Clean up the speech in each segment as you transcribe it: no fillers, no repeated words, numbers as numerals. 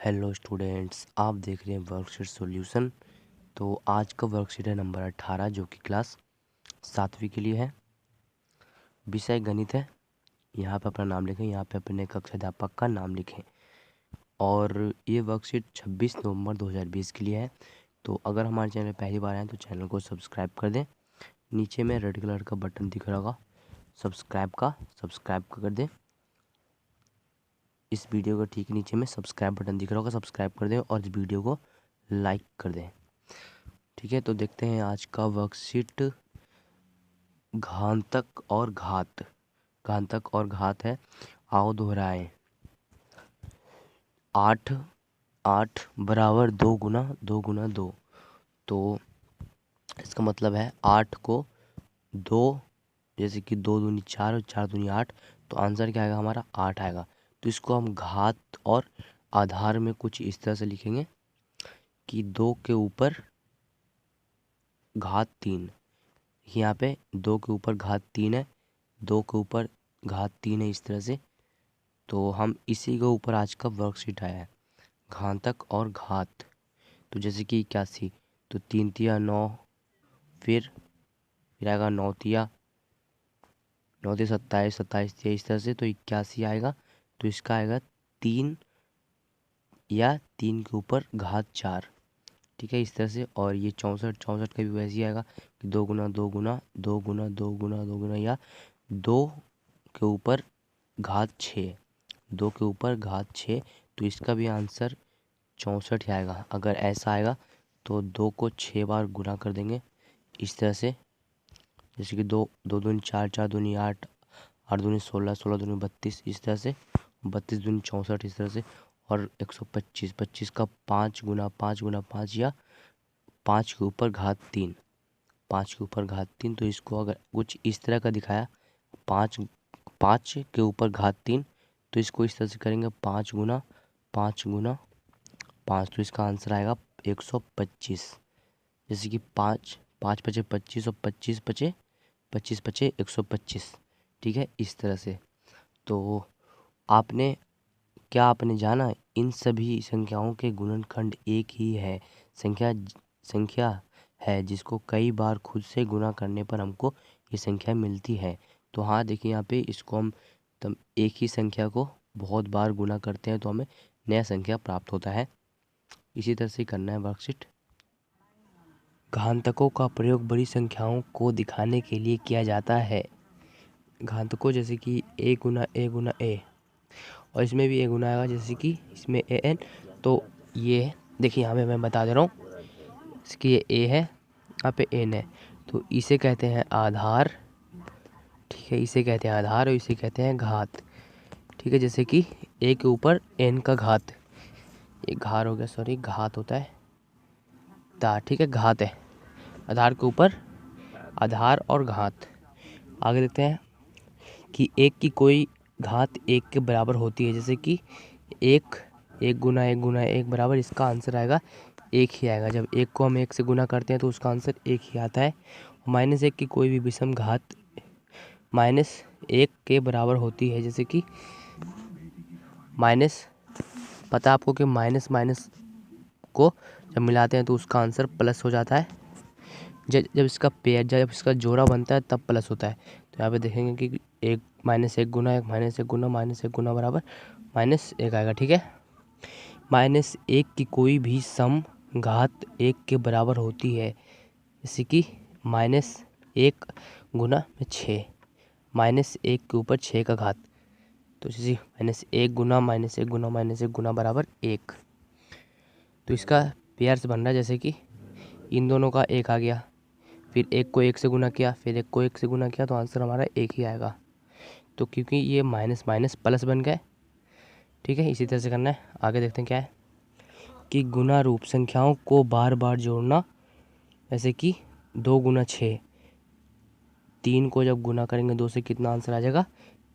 Hello students, आप देख रहे हैं वर्कशीट सॉल्यूशन। तो आज का वर्कशीट है नंबर 18 जो कि क्लास 7वीं के लिए है। विषय गणित है। यहाँ पे अपना नाम लिखें, यहाँ पे अपने कक्षा अध्यापक का नाम लिखें। और ये वर्कशीट 26 नवंबर 2020 के लिए है। तो अगर हमारे चैनल पर पहली बार आए तो चैनल को सब्सक्राइब कर दें। नीचे में रेड कलर का बटन दिख रहा होगा सब्सक्राइब कर दें। इस वीडियो का ठीक नीचे में सब्सक्राइब बटन दिख रहा होगा, सब्सक्राइब कर दें और इस वीडियो को लाइक कर दें। ठीक है, तो देखते हैं आज का वर्कशीट। घातक और घात है। आओ दोहराएं। 8 बराबर 2 गुना 2। तो इसका मतलब है 8 को 2, जैसे कि 2 दूनी 4 और 4 दूनी 8, तो आंसर क्या आएगा हमारा 8 आएगा। तो इसको हम घात और आधार में कुछ इस तरह से लिखेंगे कि 2 के ऊपर घात 3। यहाँ पे 2 के ऊपर घात 3 है, 2 के ऊपर घात 3 है, इस तरह से। तो हम इसी के ऊपर आज का वर्कशीट आया है, घातक और घात। तो जैसे कि 81, तो 3 तिया 9, फिर आएगा 9 तिया 27, 27 तिया, इस तरह से। तो 81 आएगा। तो इसका आएगा 3 या 3 के ऊपर घात 4। ठीक है, इस तरह से। और ये 64 का भी वैसे ही आएगा कि 2 गुना 2 गुना 2 गुना 2 गुना 2 गुना, या 2 के ऊपर घात 6, 2 के ऊपर घात 6। तो इसका भी आंसर 64 ही आएगा। अगर ऐसा आएगा तो 2 को 6 बार गुना कर देंगे इस तरह से। जैसे कि 2 दूनी 4, 4 दूनी 8, 8 दूनी 16, 16 दूनी 32, इस तरह से। 32 दूनी 64, इस तरह से। और 125, 25 का 5 गुना 5 गुना 5, या 5 के ऊपर घात 3, 5 के ऊपर घात 3। तो इसको अगर कुछ इस तरह का दिखाया, 5 के ऊपर घात 3, तो इसको इस तरह से करेंगे 5 गुना 5 गुना 5। तो इसका आंसर आएगा 125। जैसे कि 5 5 पचे 25 और 25 पचे 25 पचे 125। ठीक है, इस तरह से। तो आपने जाना इन सभी संख्याओं के गुणनखंड एक ही है। संख्या है जिसको कई बार खुद से गुना करने पर हमको ये संख्या मिलती है। तो हाँ, देखिए यहाँ पे इसको हम एक ही संख्या को बहुत बार गुना करते हैं तो हमें नया संख्या प्राप्त होता है। इसी तरह से करना है वर्कशीट। घातांकों का प्रयोग बड़ी संख्याओं को दिखाने के लिए किया जाता है। घातांकों जैसे कि a गुना a, और इसमें भी a गुना आएगा, जैसे कि इसमें an। तो ये देखिए यहाँ पे मैं बता दे रहा हूँ, इसकी ये a है, यहाँ पे n है। तो इसे कहते हैं आधार। ठीक है, इसे कहते हैं आधार और इसे कहते हैं घात। ठीक है, जैसे कि a के ऊपर n का घात, ये घात हो गया, सॉरी घात होता है ता। ठीक है, घात है आधार के ऊपर, आधार और घात। आगे देखते हैं कि एक की कोई घात 1 के बराबर होती है। जैसे कि 1 गुना 1 गुना 1 बराबर, इसका आंसर आएगा 1 ही आएगा। जब 1 को हम 1 से गुना करते हैं तो उसका आंसर 1 ही आता है। -1 की कोई भी विषम घात -1 के बराबर होती है। जैसे कि माइनस, पता है आपको कि माइनस माइनस को जब मिलाते हैं तो उसका आंसर प्लस हो जाता है। जब इसका पेयर, जब इसका जोड़ा बनता है तब प्लस होता है। तो यहाँ पे देखेंगे कि 1 -1 गुना 1 -1 गुना -1 गुना बराबर -1 आएगा। ठीक है, -1 की कोई भी सम घात 1 के बराबर होती है। जैसे कि -1 गुना 6, -1 के ऊपर 6 का घात। तो जैसे -1 गुना -1 गुना -1 गुना बराबर 1। तो इसका पेयर से बन रहा है, जैसे कि इन दोनों का 1 आ गया, फिर 1 को 1 से गुना किया, फिर 1 को 1 से गुना किया, तो आंसर हमारा 1 ही आएगा। तो क्योंकि ये माइनस माइनस प्लस बन गए। ठीक है, इसी तरह से करना है। आगे देखते हैं क्या है कि गुना रूप संख्याओं को बार बार जोड़ना। जैसे कि 2 गुना 6, 3 को जब गुना करेंगे 2 से, कितना आंसर आ जाएगा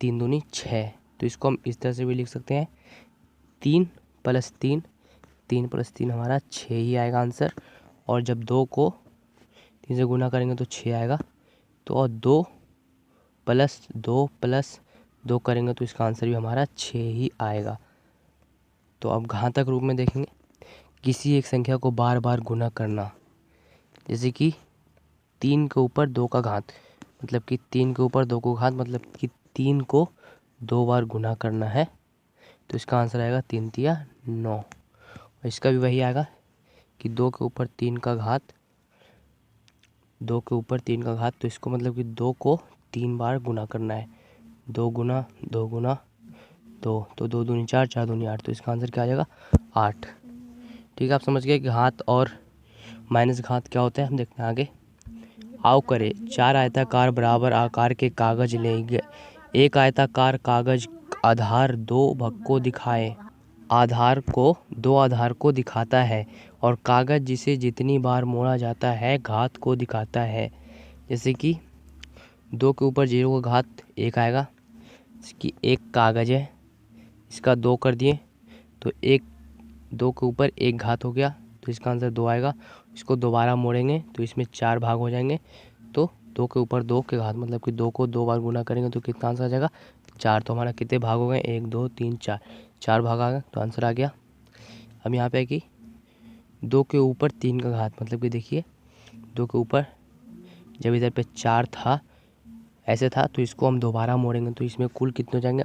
3 दूनी 6। तो इसको हम इस तरह से भी लिख सकते हैं 3 + 3, 3 + 3 हमारा 6 ही आएगा आंसर। और जब 2 को 3 से गुना करेंगे तो 6 आएगा। तो और 2 + 2 + 2 करेंगे तो इसका आंसर भी हमारा 6 ही आएगा। तो अब घातांक रूप में देखेंगे, किसी एक संख्या को बार बार गुना करना, जैसे कि 3 के ऊपर 2 का घात, मतलब कि 3 के ऊपर 2 को घात, मतलब कि 3 को 2 बार गुना करना है। तो इसका आंसर आएगा 3 तिया 9। इसका भी वही आएगा कि 2 के ऊपर 3 का घात, 2 के ऊपर 3 का घात, तो इसको मतलब कि 2 को 3 बार गुना करना है। 2 गुना 2 गुना 2, तो 2 दूनी 4, 4 दूनी 8, तो इसका आंसर क्या आ जाएगा 8। ठीक है, आप समझ गए कि घात और माइनस घात क्या होता है। हम देखते हैं आगे। आओ करे 4 आयताकार बराबर आकार के कागज लेंगे। एक आयताकार कागज आधार 2 भाग को दिखाए, दो आधार को दिखाता है और कागज जिसे जितनी बार मोड़ा जाता है घात को दिखाता है। जैसे कि 2 के ऊपर 0 का घात 1 आएगा, इसकी एक कागज है, इसका 2 कर दिए तो 2 के ऊपर 1 घात हो गया, तो इसका आंसर 2 आएगा। इसको दोबारा मोड़ेंगे तो इसमें 4 भाग हो जाएंगे, तो 2 के ऊपर 2 के घात, मतलब कि 2 को 2 बार गुना करेंगे तो कितना आंसर आ जाएगा 4। तो हमारा कितने भाग हो गए 1 2 3 4, 4 भाग आ गए, तो आंसर आ गया। अब यहाँ पे है कि 2 के ऊपर 3 का घात, मतलब कि देखिए 2 के ऊपर जब इधर पे 4 था, ऐसे था, तो इसको हम दोबारा मोड़ेंगे तो इसमें कुल कितने हो जाएंगे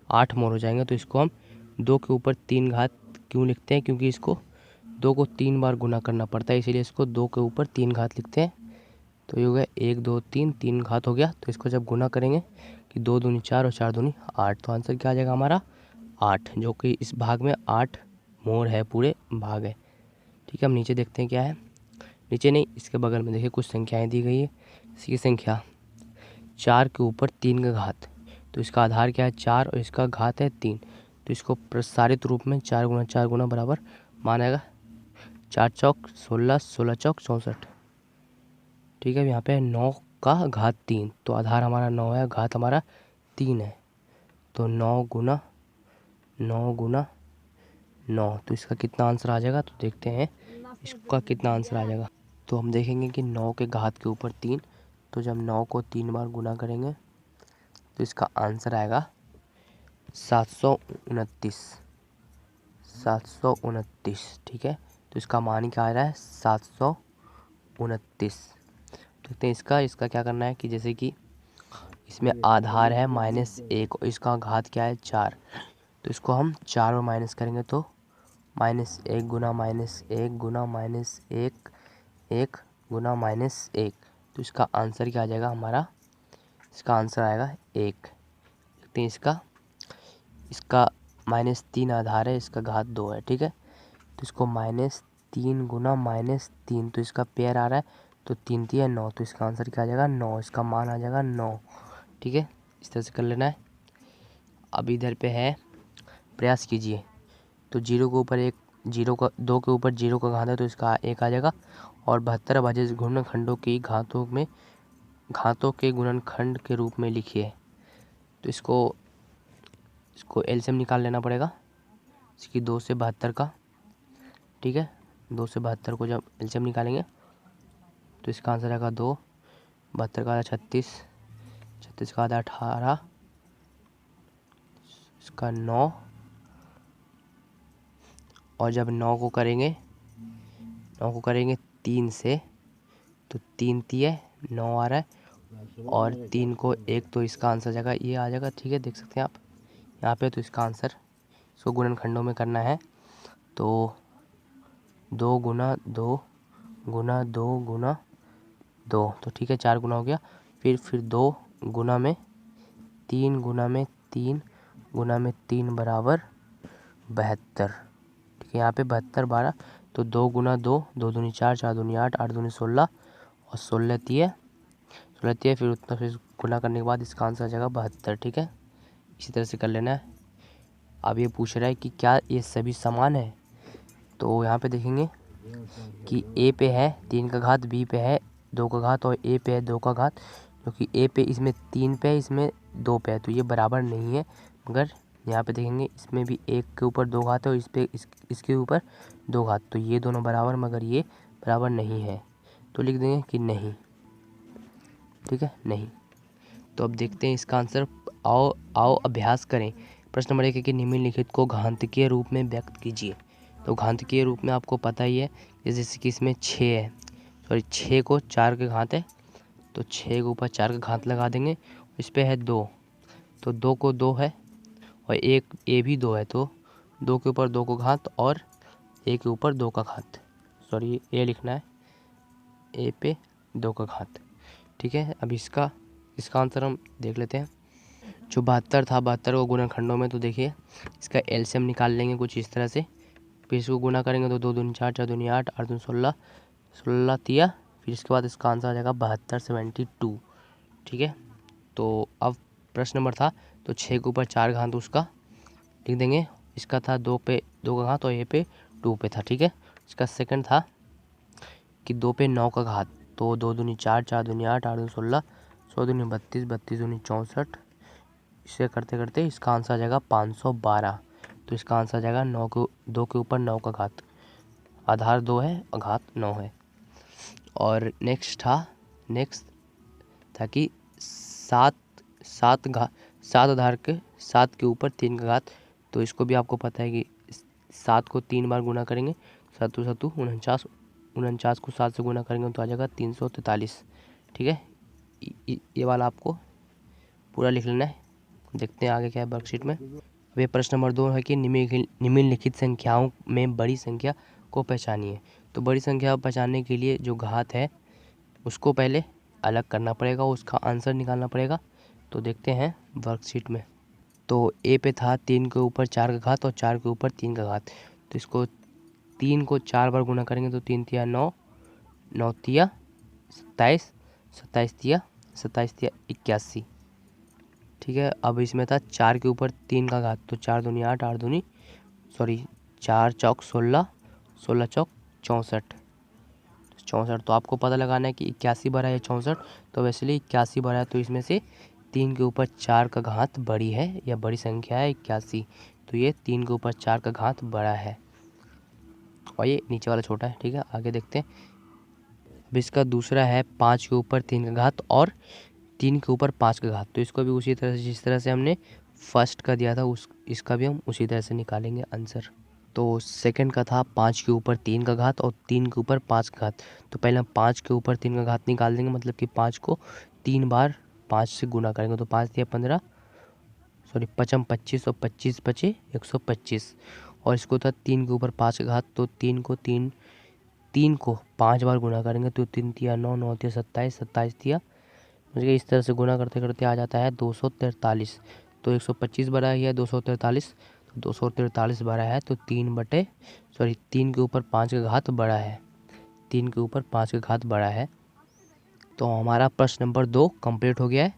8 मोड़ हो जाएंगे। तो इसको हम 2 के ऊपर 3 घात क्यों लिखते हैं, क्योंकि इसको 2 को 3 बार गुना करना पड़ता है, इसीलिए इसको 2 के ऊपर 3 घात लिखते हैं। तो ये हो गया 1 2 3, 3 घात हो गया, तो इसको जब गुना करेंगे कि 2 दूनी 4 और 4 दूनी 8, तो आंसर क्या आ जाएगा हमारा 8, जो कि इस भाग में 8 मोड़ है, पूरे भाग है। ठीक है, हम नीचे देखते हैं क्या है। नीचे नहीं, इसके बगल में देखिए कुछ संख्याएं दी गई है। इसकी संख्या 4 के ऊपर 3 का घात, तो इसका आधार क्या है 4 और इसका घात है 3, तो इसको प्रसारित रूप में 4 गुना 4 गुना बराबर मानेगा 4 चौक 16, 16 चौक 64। ठीक है, यहाँ पे 9 का घात 3, तो आधार हमारा 9 है, घात हमारा 3 है, तो 9 गुना 9, तो इसका कितना आंसर आ जाएगा। तो देखते हैं इसका कितना आंसर आ जाएगा। तो हम देखेंगे कि 9 के घात के ऊपर 3, तो जब 9 को 3 बार गुना करेंगे तो इसका आंसर आएगा 729। ठीक है, तो इसका मान क्या आ रहा है 729। देखते हैं इसका क्या करना है कि जैसे कि इसमें आधार है -1 और इसका घात क्या है 4, तो इसको हम 4 और माइनस करेंगे तो -1 गुना -1 गुना -1 1 गुना -1, तो इसका आंसर क्या आ जाएगा हमारा, इसका आंसर आएगा 1। देखते हैं इसका -3 आधार है, इसका घात 2 है। ठीक है, तो इसको -3 गुना -3, तो इसका पेयर आ रहा है, तो 3 3 9, तो इसका आंसर क्या आ जाएगा 9, इसका मान आ जाएगा 9। ठीक है, इस तरह से कर लेना है। अब इधर पे है, प्रयास कीजिए, तो 0 के ऊपर 2 के ऊपर 0 का घात है, तो इसका 1 आ जाएगा, और 72 भाज्य गुणनखंडों की घातों के गुणनखंड के रूप में लिखिए। तो इसको एलसीएम निकाल लेना पड़ेगा, इसकी 2 से 72 का। ठीक है, 2 से 72 को जब एलसीएम निकालेंगे तो इसका आंसर आएगा 2, 72 का आधा 36, 36 का आधा 18, इसका 9, और जब 9 को करेंगे 3 से, तो 3 तिये 9 आ रहा है, और 3 को 1, तो इसका आंसर जाएगा ये आ जाएगा। ठीक है, देख सकते हैं आप यहाँ पे, तो इसका आंसर इसको गुणनखंडों में करना है, तो 2 गुना 2 गुना 2 गुना 2, तो ठीक है 4 गुना हो गया, फिर 2 गुना में 3 गुना में 3 गुना में 3 बराबर 72। ठीक है, यहाँ पे 72 12, तो 2 गुना 2, 2 दूनी 4, 4 दूनी 8, 8 दूनी 16, और 16 तिये, फिर उतना फिर गुना करने के बाद इसका आंसर आ जाएगा 72। ठीक है, इसी तरह से कर लेना है। अब ये पूछ रहा है कि क्या ये सभी समान है, तो यहाँ पे देखेंगे कि ए पे है 3 का घात, बी पे है 2 का घात, और ए पे है 2 का घात, क्योंकि ए पे इसमें 3 पे है, इसमें 2 पे है, तो ये बराबर नहीं है। मगर यहाँ पे देखेंगे इसमें भी 1 के ऊपर 2 घात है और इसके ऊपर 2 घात, तो ये दोनों बराबर, मगर ये बराबर नहीं है, तो लिख देंगे कि नहीं। ठीक है, नहीं। तो अब देखते हैं इसका आंसर। आओ अभ्यास करें। प्रश्न नंबर 1 है कि निम्नलिखित को घातांकीय रूप में व्यक्त कीजिए। तो घातांकीय रूप में आपको पता ही है कि जैसे कि इसमें 6 है, सॉरी 6 को 4 के घात है तो 6 के ऊपर 4 का घात लगा देंगे। इस पे है 2 तो 2 को 2 है और एक ए भी 2 है तो 2 के ऊपर 2 को घात और ए के ऊपर 2 का घात, सॉरी ए लिखना है, ए पे 2 का घात। ठीक है, अब इसका आंसर हम देख लेते हैं। जो 72 था, 72 को गुणनखंडों में तो देखिए इसका एलसीएम निकाल लेंगे कुछ इस तरह से। फिर इसको गुना करेंगे तो 2 दूनी 4, 4 दूनी 8, 8 दूनी 16, 16 तिया, फिर इसके बाद इसका आंसर आ जाएगा 72, 72। ठीक है, तो अब प्रश्न नंबर था तो 6 के ऊपर 4 घात उसका लिख देंगे। इसका था 2 पे 2 का घात और ए पे 2 पे था। ठीक है, इसका सेकंड था कि 2 पे 9 का घात तो 2 दूनी 4, 4 दूनी 8, 8 दूनी 16, 16 दूनी 32, 32 दूनी 64। इसे करते करते इसका आंसर आ जाएगा 512। तो इसका आंसर आ जाएगा 2 के ऊपर 9 का घात। आधार 2 है और घात 9 है। और नेक्स्ट था कि 7 आधार के 7 के ऊपर 3 का घात। तो इसको भी आपको पता है कि 7 को 3 बार गुना करेंगे, 7 7 49, 49 को 7 से गुना करेंगे तो आ जाएगा 343। ठीक है, ये वाला आपको पूरा लिख लेना है। देखते हैं आगे क्या है वर्कशीट में। अब ये प्रश्न नंबर 2 है कि निम्नलिखित संख्याओं में बड़ी संख्या को पहचानिए। तो बड़ी संख्या पहचानने के लिए जो घात है उसको पहले अलग करना पड़ेगा, उसका आंसर निकालना पड़ेगा। तो देखते हैं वर्कशीट में। तो ए पे था 3 के ऊपर 4 का घात और 4 के ऊपर 3 का घात। तो इसको 3 को 4 बार गुना करेंगे तो 3 तिया 9, 9 तिया 27, 27 तिया 81। ठीक है, अब इसमें था 4 के ऊपर 3 का घात तो 4 दूनी 8, 8 दूनी 4 चौक 16, 16 चौक 64, 64। तो आपको पता लगाना है कि 81 बड़ा है 64, तो वैसे ही 81 बड़ा है तो इसमें से 3 के ऊपर 4 का घात बड़ी है या बड़ी संख्या है 81। तो ये 3 के ऊपर 4 का घात बड़ा है और ये नीचे वाला छोटा है। ठीक है, आगे देखते हैं। अब इसका दूसरा है 5 के ऊपर 3 का घात और 3 के ऊपर 5 का घात। तो इसको भी उसी तरह से जिस तरह से हमने फर्स्ट का दिया था इसका भी हम उसी तरह से निकालेंगे आंसर। तो सेकंड का था 5 के ऊपर 3 का घात और 3 के ऊपर 5 का घात। तो पहले हम 5 के ऊपर 3 का घात निकाल देंगे, मतलब कि 5 को 3 बार 5 से गुना करेंगे तो 5 दिया 15, सॉरी 5 25 और 25 बचे 125। और इसको था 3 के ऊपर 5 का घात तो 3 को 5 बार गुना करेंगे तो 3 तिया 9, 9 तिया 27, 27 तिया मुझे इस तरह से गुना करते करते आ जाता है 243। तो 125 बड़ा है 243, तो 243 बड़ा है तो 3 के ऊपर 5 का घात बड़ा है, 3 के ऊपर 5 का घात बड़ा है। तो हमारा प्रश्न नंबर 2 कंप्लीट हो गया है।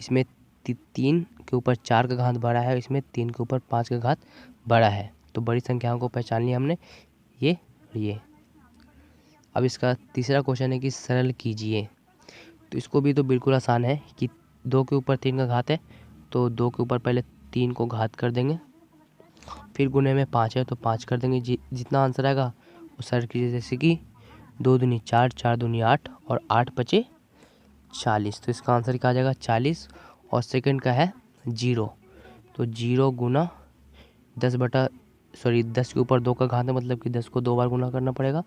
इसमें 3 के ऊपर 4 का घात बड़ा है, इसमें 3 के ऊपर 5 का घात बड़ा है। तो बड़ी संख्याओं को पहचान लिया हमने, ये और ये। अब इसका तीसरा क्वेश्चन है कि सरल कीजिए। तो इसको भी तो बिल्कुल आसान है कि 2 के ऊपर 3 का घात है तो 2 के ऊपर पहले 3 को घात कर देंगे, फिर गुने में 5 है तो 5 कर देंगे। जितना आंसर आएगा वो सरल कीजिए। जैसे कि 2 दूनी 4, 4 दूनी 8 और 8 बचे 40। तो इसका आंसर क्या आ जाएगा 40। और सेकंड का है 0, तो 0 गुना 10 के ऊपर 2 का घात है, मतलब कि 10 को 2 बार गुना करना पड़ेगा।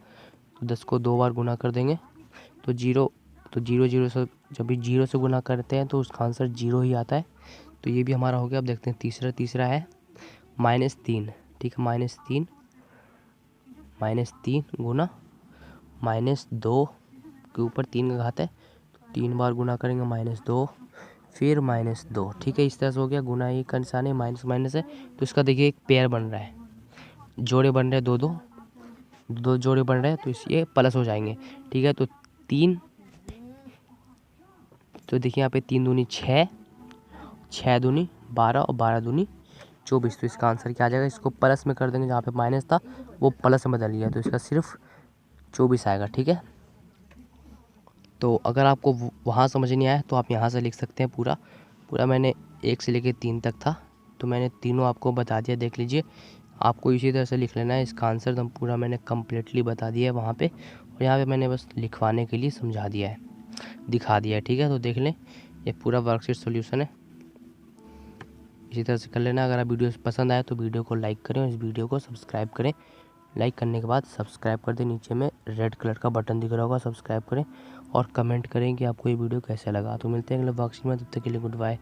तो 10 को 2 बार गुना कर देंगे तो 0 से जब भी 0 से गुना करते हैं तो उसका आंसर 0 ही आता है। तो ये भी हमारा हो गया। अब देखते हैं तीसरा है -3। ठीक है, -3 गुना -2 के ऊपर 3 का घात है तो 3 बार गुना करेंगे -2 फिर -2। ठीक है, इस तरह से हो गया। गुना एक का निशान है, माइनस माइनस है तो इसका देखिए एक पेयर बन रहा है, जोड़े बन रहे हैं, दो जोड़े बन रहे हैं तो ये प्लस हो जाएंगे। ठीक है, तो 3, तो देखिए यहाँ पे 3 दूनी 6, 6 दूनी 12 और 12 दूनी 24। तो इसका आंसर क्या आ जाएगा, इसको प्लस में कर देंगे, जहाँ पे माइनस था वो प्लस में बदल गया तो इसका सिर्फ 24 आएगा। ठीक है, तो अगर आपको वहाँ समझ नहीं आया तो आप यहाँ से लिख सकते हैं। पूरा मैंने 1 से लेकर 3 तक था तो मैंने तीनों आपको बता दिया, देख लीजिए। आपको इसी तरह से लिख लेना है। इसका आंसर तो पूरा मैंने कम्प्लीटली बता दिया है वहाँ पे, और यहाँ पे मैंने बस लिखवाने के लिए समझा दिया है, दिखा दिया है। ठीक है, तो देख लें, ये पूरा वर्कशीट सॉल्यूशन है। इसी तरह से कर लेना। अगर आप वीडियो पसंद आए तो वीडियो को लाइक करें और इस वीडियो को सब्सक्राइब करें। लाइक करने के बाद सब्सक्राइब कर दें, नीचे में रेड कलर का बटन दिख रहा होगा, सब्सक्राइब करें और कमेंट करें कि आपको ये वीडियो कैसा लगा। तो मिलते हैं अगले बॉक्स में, तब तक के लिए गुड बाय।